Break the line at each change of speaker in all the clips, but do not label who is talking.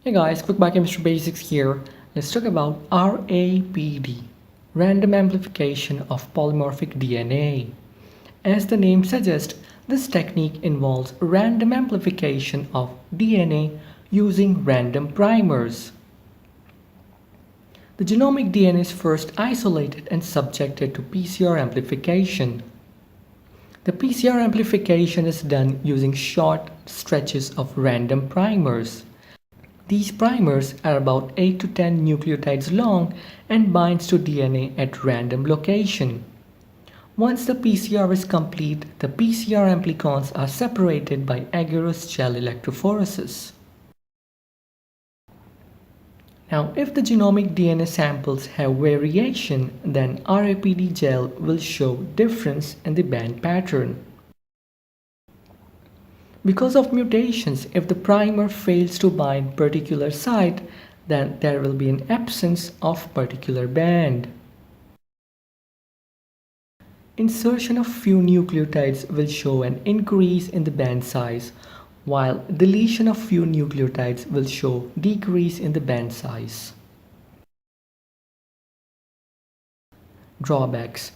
Hey guys, quick biochemistry basics here. Let's talk about RAPD, random amplification of polymorphic DNA. As the name suggests, this technique involves random amplification of DNA using random primers. The genomic DNA is first isolated and subjected to PCR amplification. The PCR amplification is done using short stretches of random primers. These primers are about 8 to 10 nucleotides long and binds to DNA at random location. Once the PCR is complete, the PCR amplicons are separated by agarose gel electrophoresis. Now, if the genomic DNA samples have variation, then RAPD gel will show difference in the band pattern. Because of mutations, if the primer fails to bind particular site, then there will be an absence of particular band. Insertion of few nucleotides will show an increase in the band size, while deletion of few nucleotides will show decrease in the band size. Drawbacks.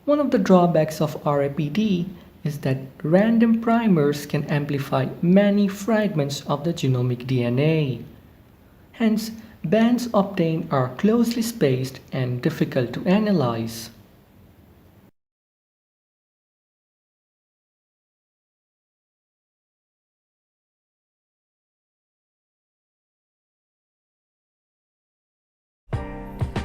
One of the drawbacks of RAPD is that random primers can amplify many fragments of the genomic DNA. Hence, bands obtained are closely spaced and difficult to analyze.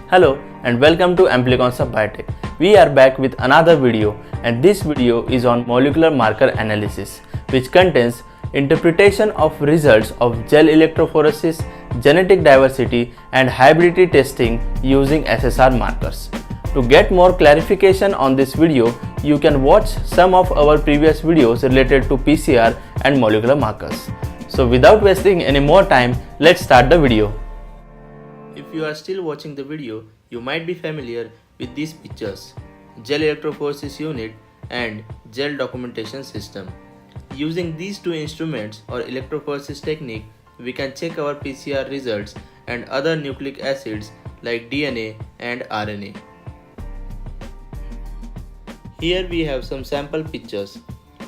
Hello and welcome to Amplicons of Biotech. We are back with another video, and this video is on molecular marker analysis, which contains interpretation of results of gel electrophoresis, genetic diversity and hybridity testing using SSR markers. To get more clarification on this video, you can watch some of our previous videos related to PCR and molecular markers. So without wasting any more time, let's start the video. If you are still watching the video, you might be familiar with these pictures: gel electrophoresis unit and gel documentation system. Using these two instruments or electrophoresis technique, we can check our PCR results and other nucleic acids like DNA and RNA. Here we have some sample pictures.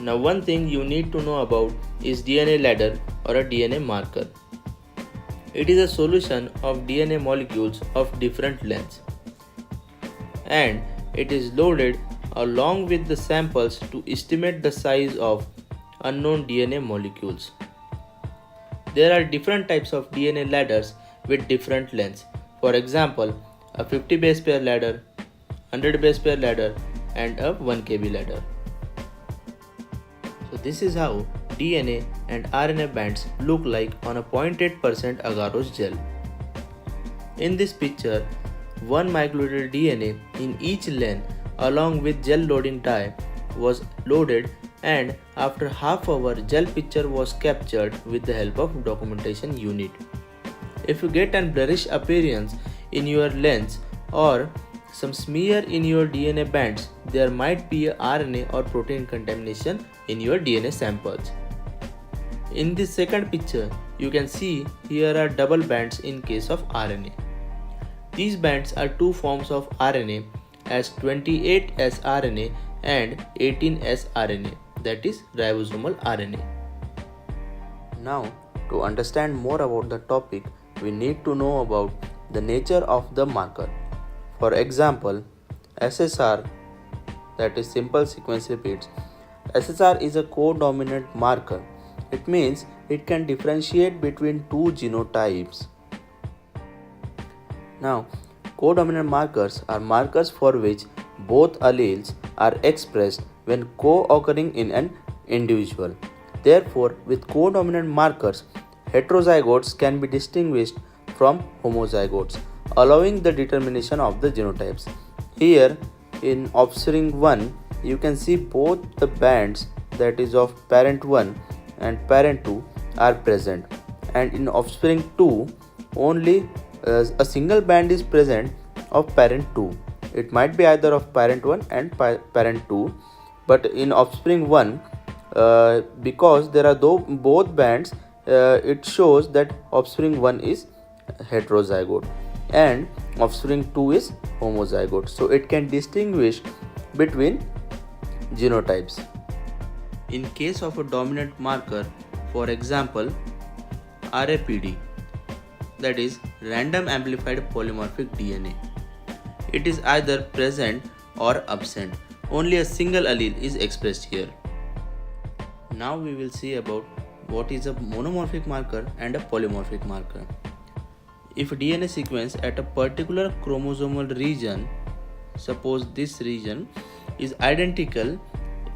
Now one thing you need to know about is DNA ladder or a DNA marker. It is a solution of DNA molecules of different lengths, and it is loaded along with the samples to estimate the size of unknown DNA molecules. There are different types of DNA ladders with different lengths. For example, a 50 base pair ladder, 100 base pair ladder and a 1 kb ladder. So this is how DNA and RNA bands look like on a 0.8% agarose gel. In this picture, 1 microliter DNA in each length along with gel loading die was loaded, and after half hour gel picture was captured with the help of documentation unit. If you get an blurrish appearance in your lens or some smear in your DNA bands, there might be a RNA or protein contamination in your DNA samples. In this second picture, you can see here are double bands in case of RNA. These bands are two forms of RNA as 28S RNA and 18S RNA, that is ribosomal RNA. Now, to understand more about the topic, we need to know about the nature of the marker. For example, SSR, that is simple sequence repeats. SSR is a codominant marker. It means it can differentiate between two genotypes. Now, codominant markers are markers for which both alleles are expressed when co-occurring in an individual. Therefore, with codominant markers, heterozygotes can be distinguished from homozygotes, allowing the determination of the genotypes. Here, in offspring 1, you can see both the bands, that is of parent 1 and parent 2, are present, and in offspring 2, only a single band is present of parent 2. It might be either of parent 1 and parent 2, but in offspring 1, because there are both bands it shows that offspring 1 is heterozygote and offspring 2 is homozygote. So it can distinguish between genotypes. In case of a dominant marker, for example RAPD, that is random amplified polymorphic DNA, it is either present or absent. Only a single allele is expressed here. Now we will see about what is a monomorphic marker and a polymorphic marker. If DNA sequence at a particular chromosomal region, suppose this region, is identical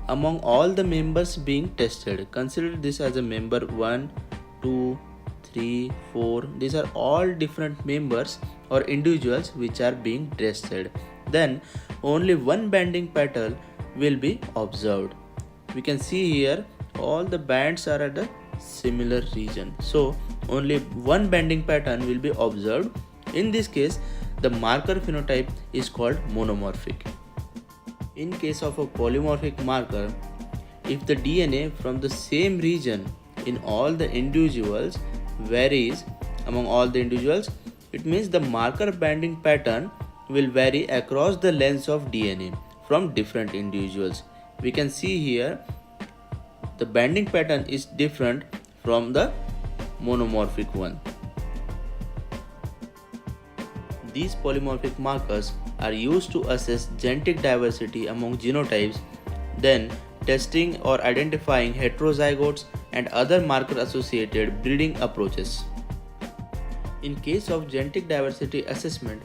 among all the members being tested, consider this as a member 1, 2, 3, 4, these are all different members or individuals which are being tested, then only one banding pattern will be observed. We can see here all the bands are at a similar region, so only one banding pattern will be observed. In this case, the marker phenotype is called monomorphic. In case of a polymorphic marker, if the DNA from the same region in all the individuals varies among all the individuals, it means the marker banding pattern will vary across the lengths of DNA from different individuals. We can see here the banding pattern is different from the monomorphic one. These polymorphic markers are used to assess genetic diversity among genotypes, then testing or identifying heterozygotes and other marker associated breeding approaches. In case of genetic diversity assessment,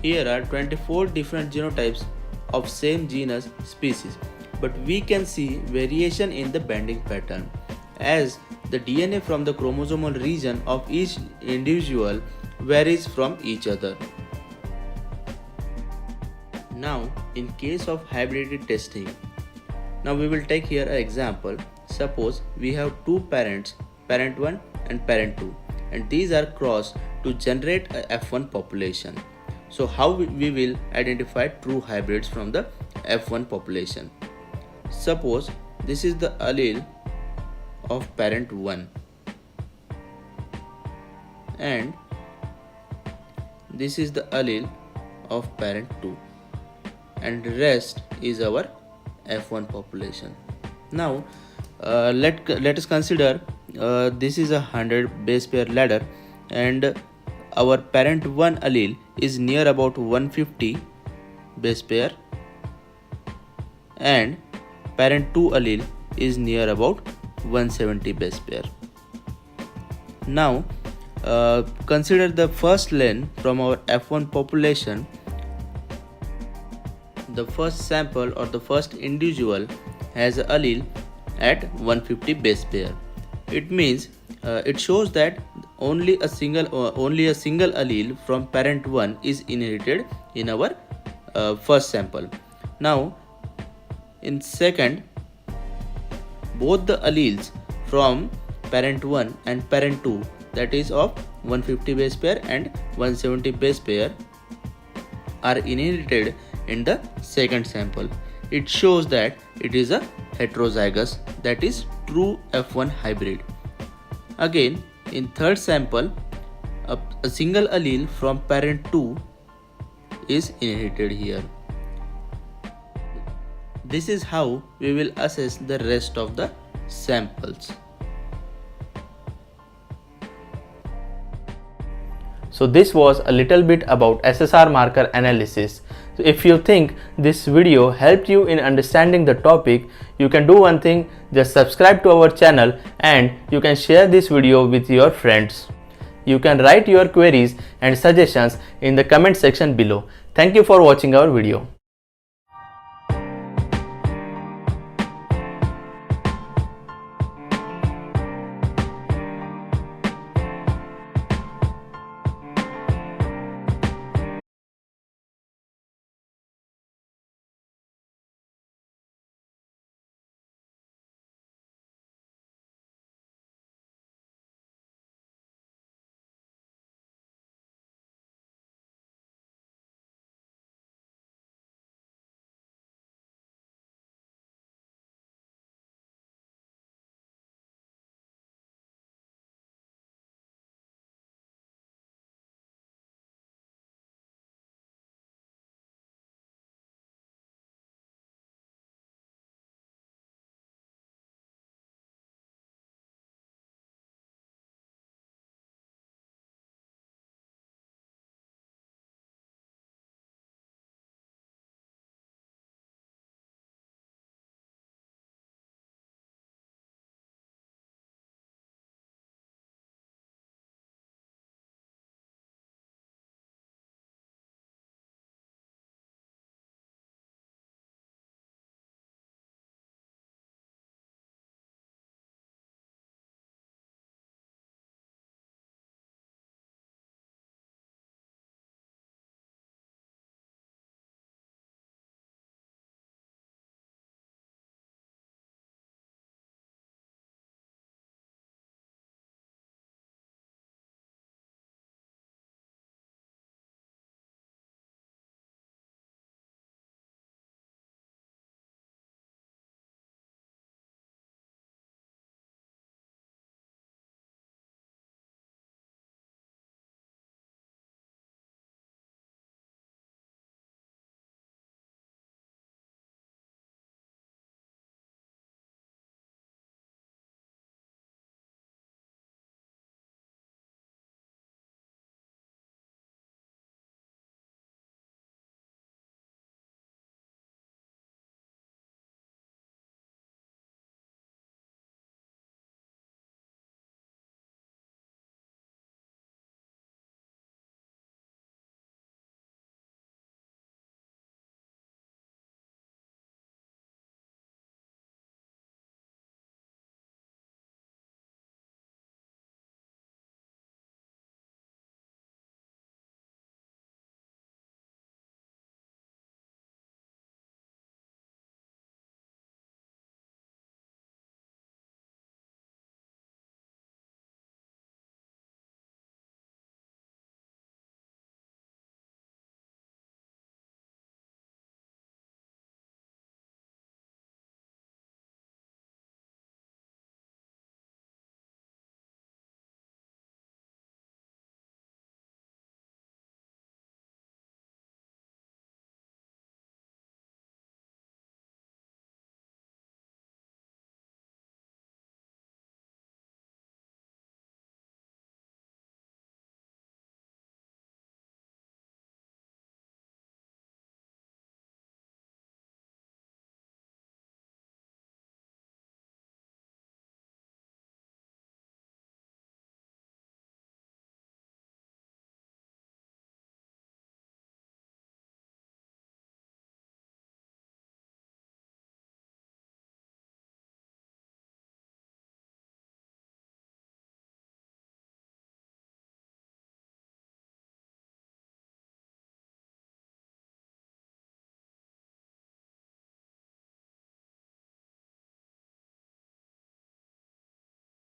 here are 24 different genotypes of same genus species, but we can see variation in the banding pattern as the DNA from the chromosomal region of each individual varies from each other. Now, in case of hybridity testing, now we will take here an example. Suppose we have two parents, parent 1 and parent 2, and these are crossed to generate a F1 population. So how we will identify true hybrids from the F1 population? Suppose this is the allele of parent 1 and this is the allele of parent 2 and rest is our F1 population. Now let us consider this is a 100 base pair ladder and our parent 1 allele is near about 150 base pair and parent 2 allele is near about 170 base pair. Now consider the first lane from our F1 population. The first sample or the first individual has an allele at 150 base pair. It means it shows that only a single allele from parent 1 is inherited in our first sample. Now in second, both the alleles from parent 1 and parent 2, that is of 150 base pair and 170 base pair, are inherited in the second sample. It shows that it is a heterozygous, that is true F1 hybrid. Again, in third sample, a single allele from parent 2 is inherited here. This is how we will assess the rest of the samples.
So this was a little bit about SSR marker analysis. So if you think this video helped you in understanding the topic, you can do one thing, just subscribe to our channel and you can share this video with your friends. You can write your queries and suggestions in the comment section below. Thank you for watching our video.